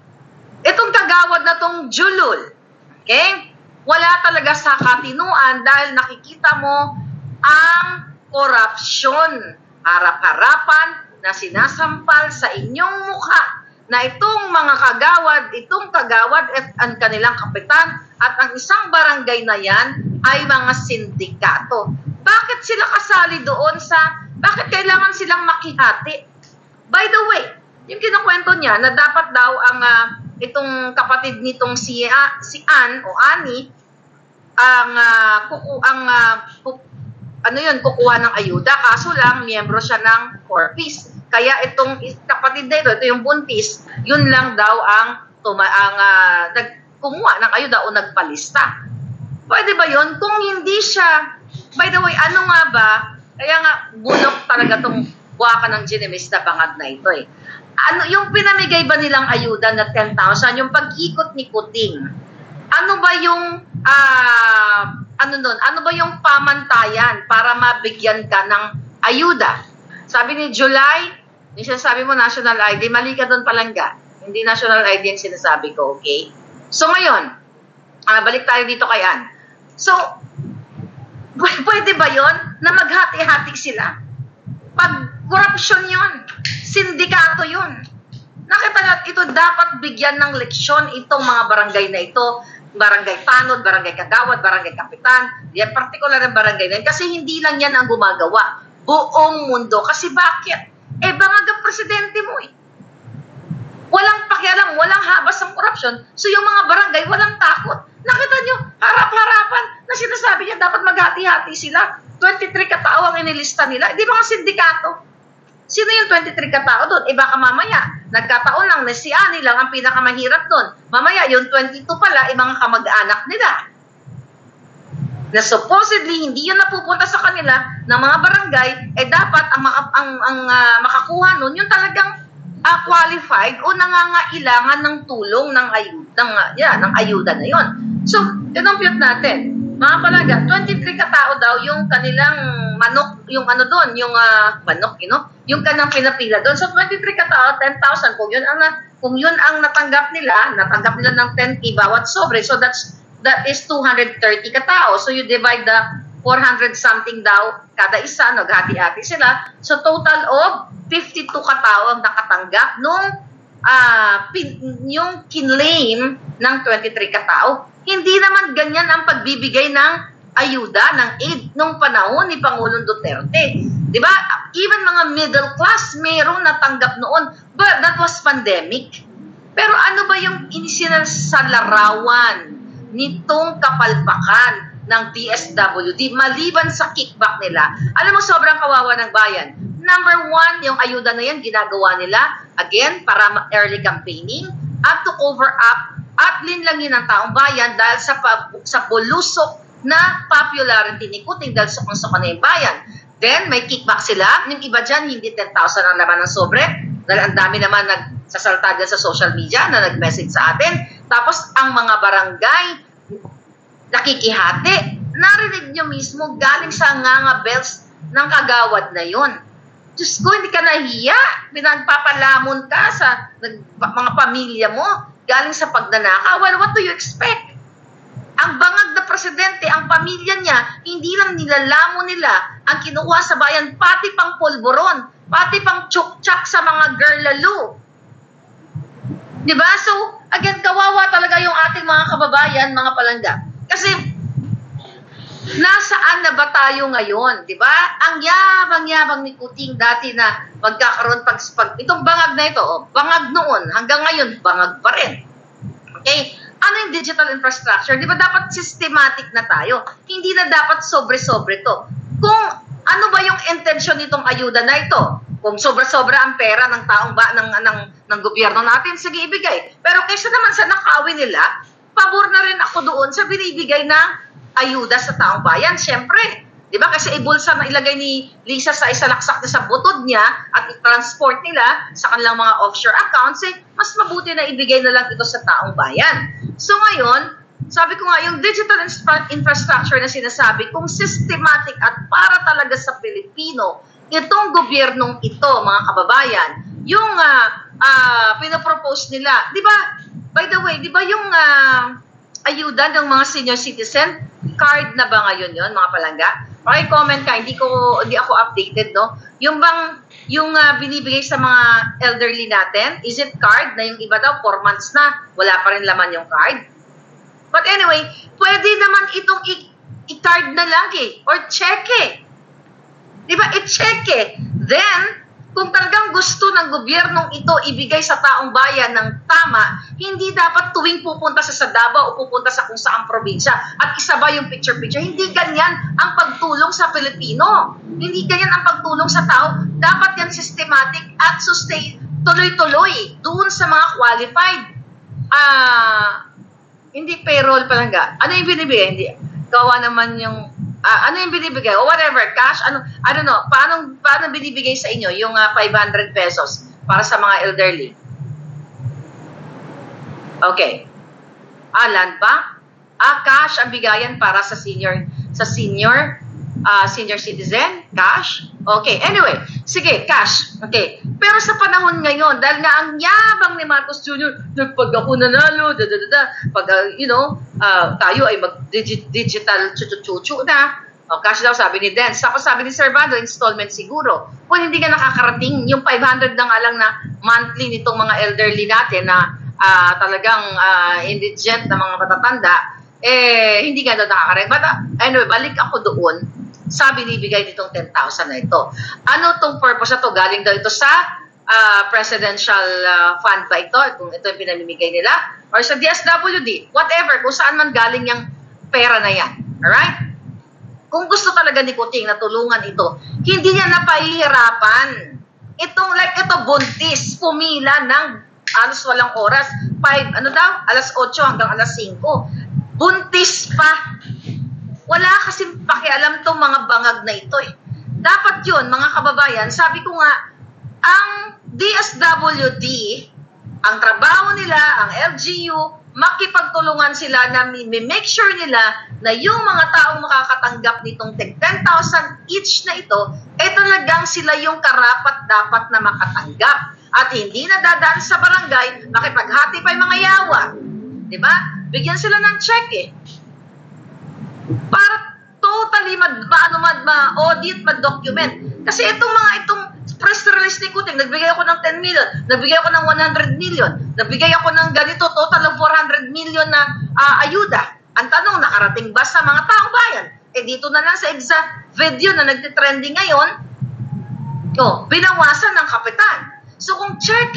Itong kagawad na tong Julul, okay? Wala talaga sa katinuan dahil nakikita mo ang korupsyon, harap-harapan na sinasampal sa inyong mukha na itong mga kagawad at ang kanilang kapitan at ang isang barangay na yan ay mga sindikato. Bakit sila kasali doon bakit kailangan silang makihati? By the way, yung kinukwento niya na dapat daw ang itong kapatid nitong si Ann o Annie kukuha ng ayuda, kaso lang miyembro siya ng Corpis. Kaya itong kapatid na ito yung buntis, yun lang daw ang kumuha ng ayuda o nagpalista. Pwede ba yun? Kung hindi siya, by the way, ano nga ba, kaya nga bulok talaga itong buwaka ng Ginemis na bangag na ito eh. Ano, yung pinamigay ba nilang ayuda na 10,000, yung pag-ikot ni Kuting, ano ba yung ano ba yung pamantayan para mabigyan ka ng ayuda? Sabi ni July, yung sinasabi mo national ID, mali ka doon palangga. Hindi national ID yung sinasabi ko, okay? So ngayon, balik tayo dito kay Ann. So, pwede ba yon na maghati-hati sila? Pag korupsyon yun, sindikato yun. Nakita natin ito, dapat bigyan ng leksyon itong mga barangay na ito, barangay tanod, barangay kagawad, barangay kapitan, yan particular ng barangay na yan, kasi hindi lang yan ang gumagawa. Buong mundo. Kasi bakit? Bangag ang presidente mo eh. Walang pakialam, walang habas ng korupsyon, so yung mga barangay walang takot. Nakita nyo, harap-harapan na sinasabi niya dapat maghati-hati sila. 23 katao ang inilista nila. Di ba nga sindikato? Sino yung 23 katao doon? Baka mamaya, nagkataon lang na si Annie lang ang pinakamahirap doon. Mamaya, yung 22 pala, mga kamag-anak nila. Na supposedly, hindi yun napupunta sa kanila ng mga barangay, dapat ang makakuha nun, yung talagang qualified o nangangailangan ng tulong ng ayuda na yon. So, tinompute natin. Mga palaga, 23 katao daw yung kanilang manok, yung ano doon, yung manok, yung kanang pinapila doon. So, 23 katao, 10,000. Kung yun ang natanggap nila ng 10K bawat sobre. So, that is 230 katao. So, you divide the 400 something daw kada isa, naghati-hati sila. So, total of 52 katao ang nakatanggap nung yung kinlaim ng 23 katao. Hindi naman ganyan ang pagbibigay ng ayuda, ng aid nung panahon ni Pangulong Duterte. Diba? Even mga middle class, mayroong natanggap noon. But that was pandemic. Pero ano ba yung inisinal sa larawan nitong kapalpakan ng DSWD maliban sa kickback nila? Alam mo, sobrang kawawa ng bayan. Number one, yung ayuda na yan, ginagawa nila, again, para early campaigning, at to cover up at linlangin ng taong bayan dahil sa bulusok na popularity ni Kuting dahil sukang-suka na yung bayan. Then, may kickback sila. Yung iba dyan, hindi 10,000 ang laman ng sobre. Dahil ang dami naman nagsasalta dyan sa social media na nag-message sa atin. Tapos, ang mga barangay, nakikihati. Narinig nyo mismo, galing sa nganga bells ng kagawad na yon. Diyos ko, hindi ka nahiya. Pinagpapalamon ka sa mga pamilya mo. Galing sa pagnanakaw. Well, what do you expect? Ang bangag na presidente, ang pamilya niya, hindi lang nilalamon nila ang kinukuha sa bayan, pati pang polboron. pati pang tsuktsak sa mga girlalo. Diba? So, again, kawawa talaga yung ating mga kababayan, mga palangga. Kasi, nasaan na ba tayo ngayon? Diba? Ang yabang-yabang ni Kuting dati na magkakaroon itong bangag na ito, bangag noon, hanggang ngayon, bangag pa rin. Okay? Ano yung digital infrastructure? Di ba dapat systematic na tayo? Hindi na dapat sobre-sobre to. Kung ano ba yung intention nitong ayuda na ito? Kung sobra-sobra ang pera ng taong ng gobyerno natin, sige ibigay. Pero kaysa naman sa nakawin nila, pabor na rin ako doon sa binibigay ng ayuda sa taong bayan. Siyempre, di ba? Kasi ibulsa na ilagay ni Lisa sa isalaksak na sa butod niya at i-transport nila sa kanilang mga offshore accounts, mas mabuti na ibigay na lang ito sa taong bayan. So ngayon, sabi ko nga, yung digital infrastructure na sinasabi, kung systematic at para talaga sa Pilipino, itong gobyernong ito, mga kababayan, yung pinapropose nila, di ba, by the way, di ba yung ayuda ng mga senior citizen, card na ba ngayon yon mga palangga? Comment ka, hindi ako updated, no? Yung binibigay sa mga elderly natin, is it card na yung iba daw 4 months na wala pa rin laman yung card? But anyway, pwede naman itong i-card na lang or check Diba? I-check Then, kung talagang gusto ng gobyernong ito ibigay sa taong bayan ng tama, hindi dapat tuwing pupunta sa Davao o pupunta sa kung saang probinsya at isabay yung picture-picture. Hindi ganyan ang pagtulong sa Pilipino. Hindi ganyan ang pagtulong sa tao. Dapat yan systematic at sustain, tuloy-tuloy doon sa mga qualified. Hindi payroll palangga. Ano yung binibigay? Hindi. Gawa naman yung ano yung binibigay? O whatever, cash, I don't know, paano binibigay sa inyo yung 500 pesos para sa mga elderly? Okay. Land ba? Cash ang bigayan para sa senior citizen? Cash? Okay, anyway, sige, cash. Okay. Pero sa panahon ngayon, dahil nga ang yabang ni Marcos Jr., pag ako nanalo, pag, tayo ay mag-digital chuchu na, cash daw, sabi ni Dance. Tapos sabi ni Servando, installment siguro. Kung hindi ka nakakarating, yung 500 na nga lang na monthly nitong mga elderly natin na talagang indigent na mga matatanda, hindi ka na nakakarating. But anyway, balik ako doon. Sabi nibigay nitong 10,000 na ito. Ano tong purpose na to? Galing daw ito sa presidential fund ba ito? Kung ito yung pinamimigay nila? Or sa DSWD? Whatever, kung saan man galing yung pera na yan. Alright? Kung gusto talaga ni Kuting na tulungan ito, hindi niya napahihirapan. Ito buntis, pumila ng alas walang oras. 8 hanggang alas 5. Buntis pa. Wala kasing pakialam tong mga bangag na ito Dapat yun, mga kababayan, sabi ko nga, ang DSWD, ang trabaho nila, ang LGU, makipagtulungan sila na make sure nila na yung mga taong makakatanggap nitong 10,000 each na ito, talagang sila yung karapat-dapat na makatanggap. At hindi na dadaan sa barangay, makipaghati pa yung mga yawa. Diba? Bigyan sila ng check para totally ma-audit, ma-document. Kasi itong press release ni Kuting, nagbigay ako ng 10 million, nagbigay ako ng 100 million, nagbigay ako ng ganito, total of 400 million na ayuda. Ang tanong, nakarating ba sa mga taong bayan? Dito na lang sa exact video na nagtitrending ngayon, binawasan ng kapitan. So kung check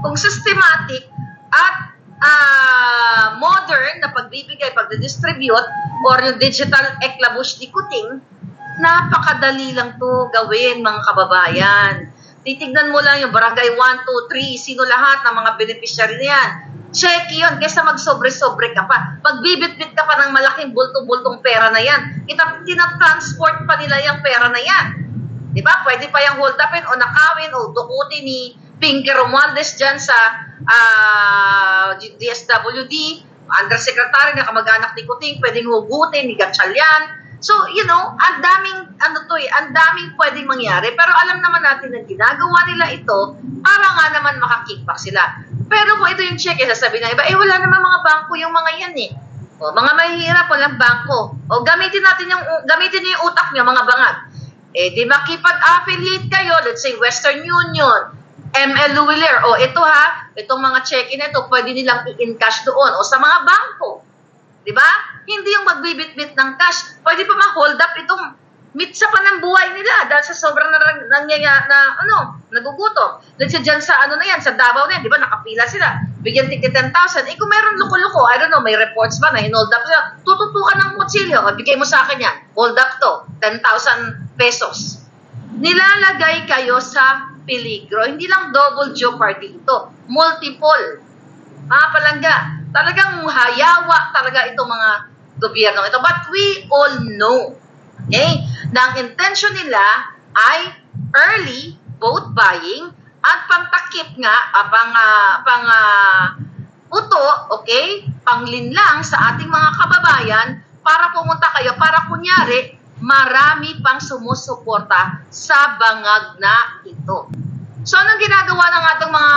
kung systematic at modern na pagbibigay, pagdidistribute, or yung digital eklabush ni Kuting, napakadali lang to gawin, mga kababayan. Titignan mo lang yung barangay 1, 2, 3, sino lahat ng mga beneficiary na yan. Check yun, kaysa magsobre-sobre ka pa. Magbibit-bit ka pa ng malaking bulto-bultong pera na yan. Tinatransport pa nila yung pera na yan. Diba? Pwede pa yung hold upin o nakawin o dukutin ni Pinky Romualdez dyan sa DSWD, undersecretary na kamag-anak ni Kuting, pwedeng hugutin ni Gatchalian. So, ang daming pwedeng mangyari. Pero alam naman natin na ginagawa nila ito para nga naman makakickback sila. Pero kung ito yung check, sasabihin na iba, wala naman mga bangko yung mga yan mga mahihirap, walang bangko. Gamitin niyo yung utak niyo, mga bangag. Eh, di makipag-affiliate kayo, let's say Western Union, ML Wheeler, o ito ha, itong mga check-in na ito, pwede nilang i-encash doon, o sa mga bangko. Di ba? Hindi yung magbibit-bit ng cash. Pwede pa ma-hold up itong mitsa pa ng buhay nila dahil sa sobrang nagugutom. Let's say dyan sa ano na yan, sa Davao na yan, di ba, nakapila sila. Bigyan ticket 10,000. Eh kung meron loko-loko, I don't know, may reports ba na hinold up sila, tututukan ng kutsilyo, o bigay mo sa akin yan, hold up to, 10,000 pesos. Nilalagay kayo sa peligro. Hindi lang double jeopardy ito, multiple. Mga palangga, talagang hayawa talaga itong mga gobyerno ito. But we all know, okay, na ang intention nila ay early vote buying at pangtakip nga, uto, okay, panglinlang sa ating mga kababayan para pumunta kayo, para kunyari, marami pang sumusuporta sa bangag na ito. So, anong ginagawa ng ating mga,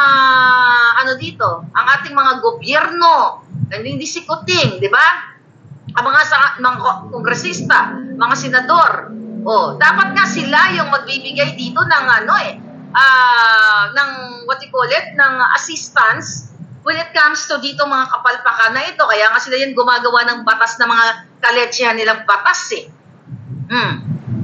ang ating mga gobyerno, hindi si Kuting, di ba? Ang mga kongresista, mga senador, dapat nga sila yung magbibigay dito ng ng what you call it, ng assistance when it comes to dito mga kapalpakan na ito. Kaya nga sila yung gumagawa ng batas na mga kaletsyahan nilang batas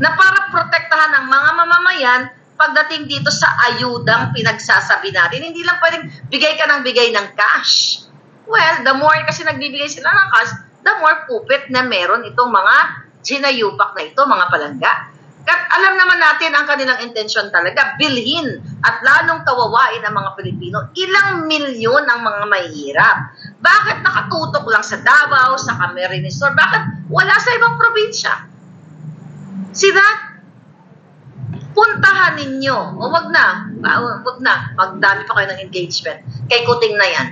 na para protektahan ng mga mamamayan pagdating dito sa ayudang pinagsasabi natin. Hindi lang pwedeng bigay ka ng bigay ng cash. Well, the more kasi nagbibigay sila ng cash, the more pupit na meron itong mga sinayupak na ito, mga palangga. At alam naman natin ang kanilang intensyon talaga, bilhin at lalong kawawain ang mga Pilipino. Ilang milyon ang mga mahihirap. Bakit nakatutok lang sa Davao, sa Camarines Sur? Bakit wala sa ibang probinsya? Sila, puntahan ninyo. O wag na. Magdami pa kayo ng engagement. Kay Kuting na yan.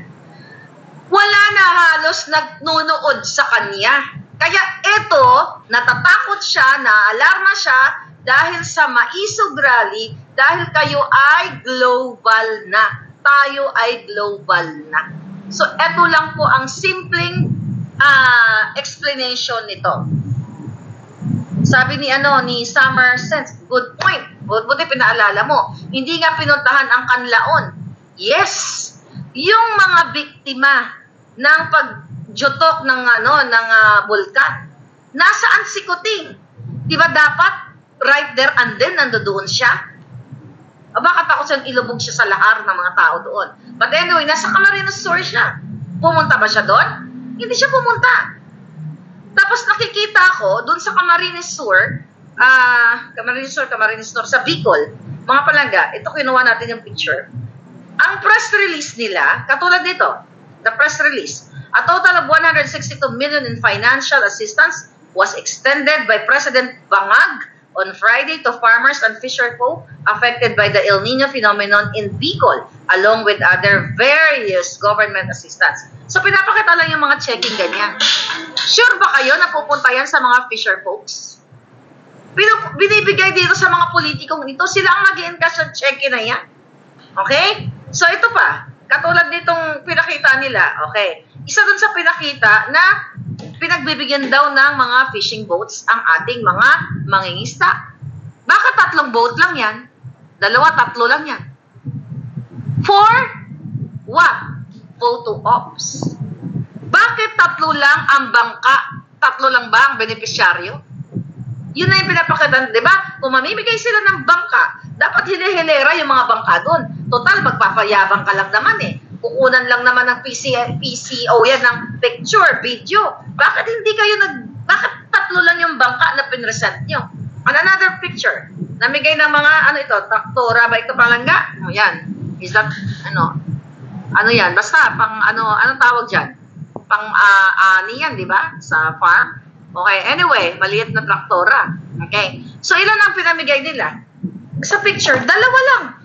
Wala na halos nagnunood sa kanya. Kaya ito, natatakot siya, naalarma siya dahil sa maisog rally, dahil kayo ay global na. Tayo ay global na. So, ito lang po ang simpleng explanation nito. Sabi ni Summer Sense, good point. Buti pinaalala mo. Hindi nga pinuntahan ang Kanlaon. Yes, yung mga biktima ng pagjotok ng bulkan. Nasaan si Kuting? 'Di ba dapat right there and then nandoon siya? Bakit ako siyang ilubog siya sa lahar ng mga tao doon? But anyway, nasa Camarines Sur siya. Pumunta ba siya doon? Hindi siya pumunta. Tapos nakikita ko doon sa Camarines Sur, sa Bicol, mga palangga, ito kinuha natin yung picture. Ang press release nila, katulad nito, the press release, a total of 162 million in financial assistance was extended by President Bangag on Friday to farmers and fisherfolk affected by the El Nino phenomenon in Bicol, along with other various government assistance. So pinapakita lang yung mga checking ganyan. Sure ba kayo na pupunta yan sa mga fisherfolks? Binibigay dito sa mga politikong ito, sila ang mag-i-encash ng checking na yan. Okay? So ito pa, katulad nitong pinakita nila, okay, isa dun sa pinakita na pinagbibigyan daw ng mga fishing boats ang ating mga mangingisda. Bakit 3 boat lang yan? 2, 3 lang yan. For what? Photo ops. Bakit 3 lang ang bangka? 3 lang ba ang benepisyaryo? Yun na yung pinapakita, di ba? Kung mamimigay sila ng bangka, dapat hilera yung mga bangka doon. Total, magpapayabang ka lang naman eh. Kukunan lang naman ng PCO yan ng picture, video. Bakit hindi kayo bakit 3 lang yung bangka na pinresent nyo? On another picture, namigay ng mga, traktora ba ito palangga? Yan. Is that, yan? Basta, anong tawag dyan? Pang-ani yan, di ba? Sa farm. Okay, anyway, maliit na traktora. Okay. So, ilan ang pinamigay nila? Sa picture, 2 lang.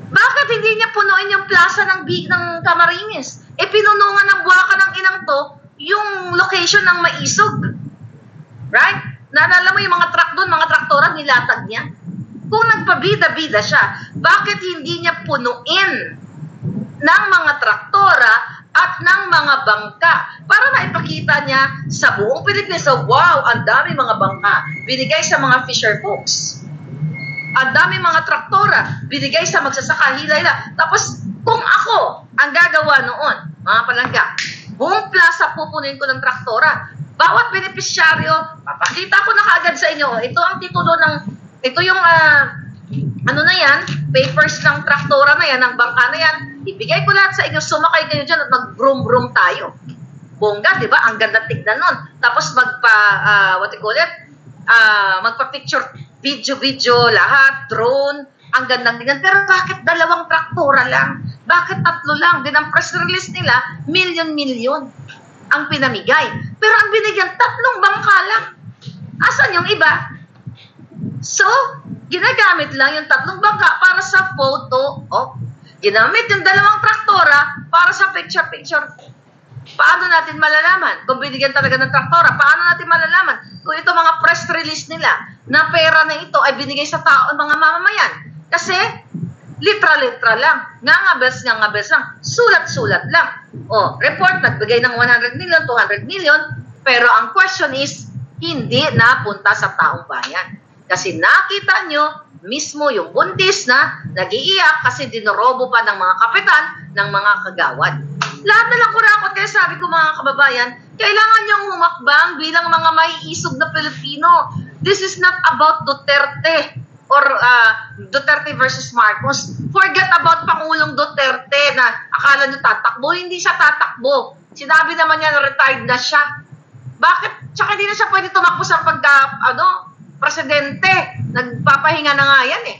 Bakit hindi niya punuin yung plaza ng Camarines? Pinunungan ng buwaka ng inang to yung location ng maisog. Right? Naalala mo yung mga truck doon, mga traktora, nilatag niya. Kung nagpabida-bida siya, bakit hindi niya punuin ng mga traktora at ng mga bangka para maipakita niya sa buong Pilipinas, so, wow, ang dami mga bangka binigay sa mga fisher folks. Ang dami mga traktora binigay sa magsasaka, hila-hila. Tapos, kung ako ang gagawa noon, mga palangga, buong plaza pupunin ko ng traktora. Bawat benepisyaryo, papakita ko na kaagad sa inyo, ito ang titulo ng, ito yung, ano na yan, papers ng traktora na yan, ng bangka na yan, ibigay ko lahat sa inyo, sumakay kayo dyan at mag-broom-broom tayo. Bongga, di ba? Ang ganda tignan nun. Tapos magpa-picture, video-video, lahat, drone, ang gandang tignan. Pero bakit 2 traktora lang? Bakit 3 lang? Din ang press release nila, milyon-milyon ang pinamigay. Pero ang binigyan, 3 bangka lang. Asan yung iba? So, ginagamit lang yung 3 bangka para sa photo op. Ginamit yung 2 traktora para sa picture-picture. Paano natin malalaman kung binigyan talaga ng traktora? Paano natin malalaman kung ito mga press release nila na pera na ito ay binigay sa tao, mga mamamayan? Kasi, litra-litra lang. Ngangabels lang. Sulat-sulat lang. O, report, nagbigay ng 100 million, 200 million, pero ang question is, hindi napunta sa taong bayan. Kasi nakita nyo mismo yung buntis na nag-iiyak kasi dinorobo pa ng mga kapitan ng mga kagawad. Lahat na lang kurakot, kaya sabi ko mga kababayan, kailangan nyong humakbang bilang mga maiisog na Pilipino. This is not about Duterte or Duterte versus Marcos. Forget about Pangulong Duterte na akala nyo tatakbo. Hindi siya tatakbo. Sinabi naman niya na retired na siya. Bakit? Tsaka hindi na siya pwede tumakbo sa presidente. Nagpapahinga na nga yan eh.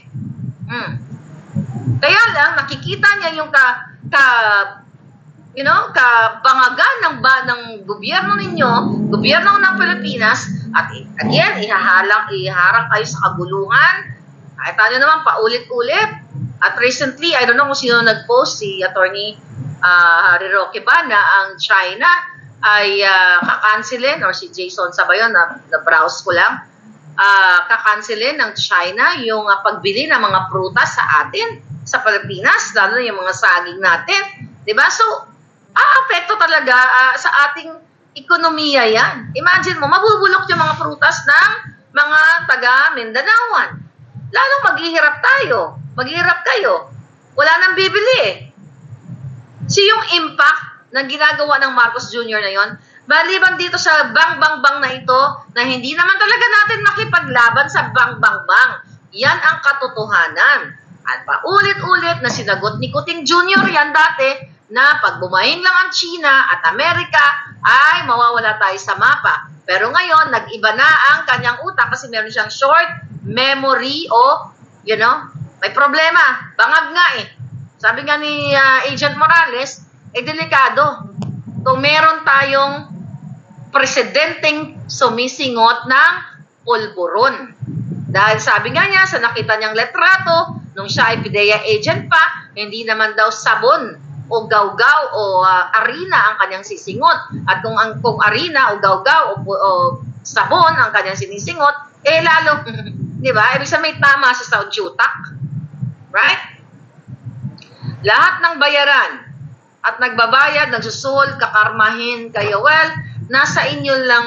Kaya lang, nakikita niya yung kabangagan ng gobyerno ninyo, gobyerno ng Pilipinas, at again, iharang kayo sa kabulungan. Ay, tayo naman, paulit-ulit. At recently, I don't know kung sino nag-post, si Attorney Harry Roque ba, na ang China ay kakansilin, or si Jason Sabayon, na-browse ko lang, kakansilin ng China yung pagbili ng mga prutas sa atin, sa Pilipinas, lalo yung mga saging natin. Diba? So, apekto talaga sa ating ekonomiya yan. Imagine mo, mabubulok yung mga prutas ng mga taga-Mindanaoan. Lalong maghihirap tayo. Maghihirap kayo. Wala nang bibili eh. So yung impact ng ginagawa ng Marcos Jr. na yon, maliban dito sa bang-bang-bang na ito, na hindi naman talaga natin makipaglaban sa bang-bang-bang. Yan ang katotohanan. At paulit-ulit na sinagot ni Kuting Jr. yan dati, na pag bumahin lang ang China at Amerika, ay mawawala tayo sa mapa. Pero ngayon, nag-iba na ang kanyang utak kasi meron siyang short memory o, may problema. Bangag nga eh. Sabi nga ni Agent Morales, delikado. Kung meron tayong presidenteng sumisingot ng pulburon. Dahil sabi nga niya, sa nakita niyang letrato, nung siya ay PIDEA agent pa, hindi naman daw sabon o gawgaw o arena ang kanyang sisingot. At kung arena o gawgaw o sabon ang kanyang sinisingot, lalo, di ba? Ibig sabihin may tama siya sa utak. Right? Lahat ng bayaran at nagbabayad, nagsusuhol, kakarmahin kayo. Well, nasa inyo lang,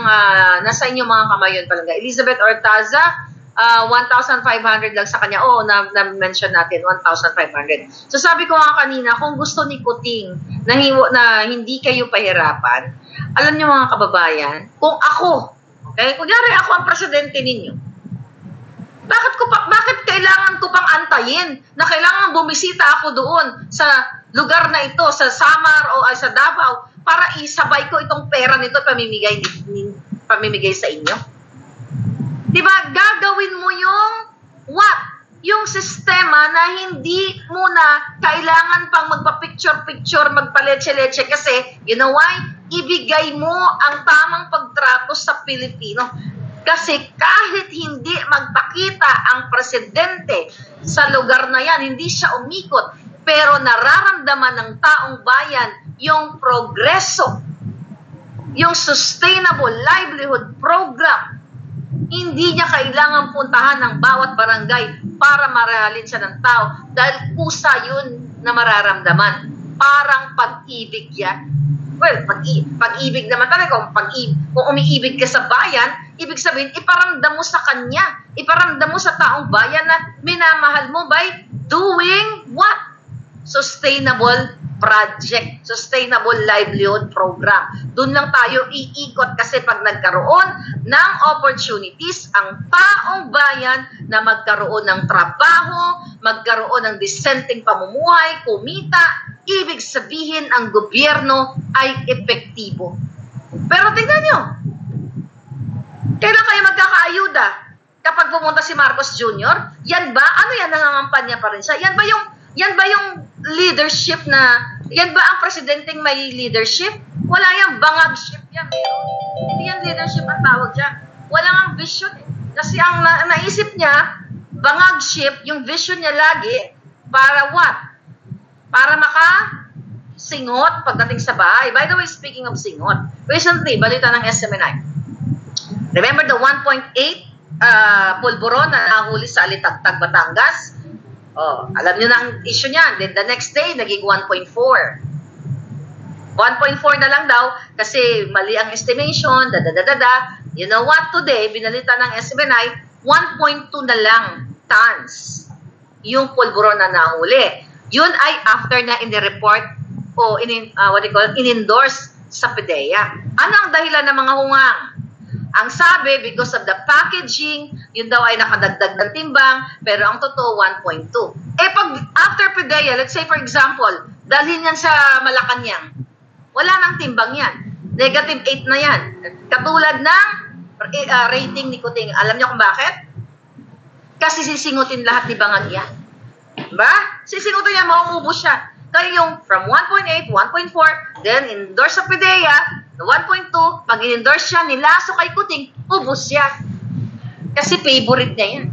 nasa inyo mga kamay yun palangga. Elizabeth Ortaza, 1,500 lang sa kanya. Oo, na-mention natin, 1,500. So sabi ko nga kanina, kung gusto ni Kuting na hindi kayo pahirapan, alam niyo mga kababayan, kung ako, okay, kunyari ako ang presidente ninyo, bakit kailangan ko pang antayin na kailangan bumisita ako doon sa lugar na ito, sa Samar o sa Davao, para isabay ko itong pera nito pamimigay sa inyo? Diba, gagawin mo yung yung sistema na hindi muna kailangan pang magpa-picture-picture, magpa-leche-leche kasi, you know why? Ibigay mo ang tamang pagtrato sa Pilipino. Kasi kahit hindi magpakita ang presidente sa lugar na yan, hindi siya umikot, pero nararamdaman ng taong bayan yung progreso, yung sustainable livelihood program. Hindi niya kailangan puntahan ng bawat barangay para marahalin siya ng tao dahil kusa yun na mararamdaman. parang pag-ibig yan. Well, pag-ibig naman talaga, kung umiibig ka sa bayan, ibig sabihin, iparamdam mo sa kanya, iparamdam mo sa taong bayan na minamahal mo by doing what? Sustainable project, sustainable livelihood program. Doon lang tayo iikot kasi pag nagkaroon ng opportunities ang taong bayan na magkaroon ng trabaho, magkaroon ng disenteng pamumuhay, kumita, ibig sabihin ang gobyerno ay epektibo. Pero tingnan nyo, kailan kayo magkakaayuda? Kapag pumunta si Marcos Jr., yan ba? Ano yan, nangangampanya pa rin siya? Yan ba yung leadership na, yan ba ang presidenteng may leadership? Wala yung bangagship yan. Hindi yan leadership ang tawag dyan. Wala ang vision eh. Kasi ang naisip niya, bangagship, yung vision niya lagi, para what? Para makasingot pagdating sa bahay. By the way, speaking of singot, recently, balita ng SMNI. Remember the 1.8 pulburon na nahuli sa Alitagtag, Batangas? Oh, alam niyo na ang issue niyan. Then the next day, naging 1.4. 1.4 na lang daw kasi mali ang estimation, You know what? Today, binalita ng SMNI, 1.2 na lang tons yung pulburon na nahuli. Yun ay after na in-report o in-endorse sa PDEA. Ano ang dahilan ng mga hungang? Ang sabi, because of the packaging, yun daw ay nakadagdag ng timbang, pero ang totoo, 1.2. Eh, pag after PDEA, let's say for example, dalhin yan sa Malacanang, wala nang timbang yan. Negative 8 na yan. Katulad ng rating ni Kuting. Alam niyo kung bakit? Kasi sisingutin lahat ni Bangag yan. Diba? Sisingutin niya, mauubos siya. Kaya yung from 1.8, 1.4, then endorse sa PDEA, 1.2, pag in-endorse siya, nilaso kay Kuting, ubos siya. Kasi favorite niya yan.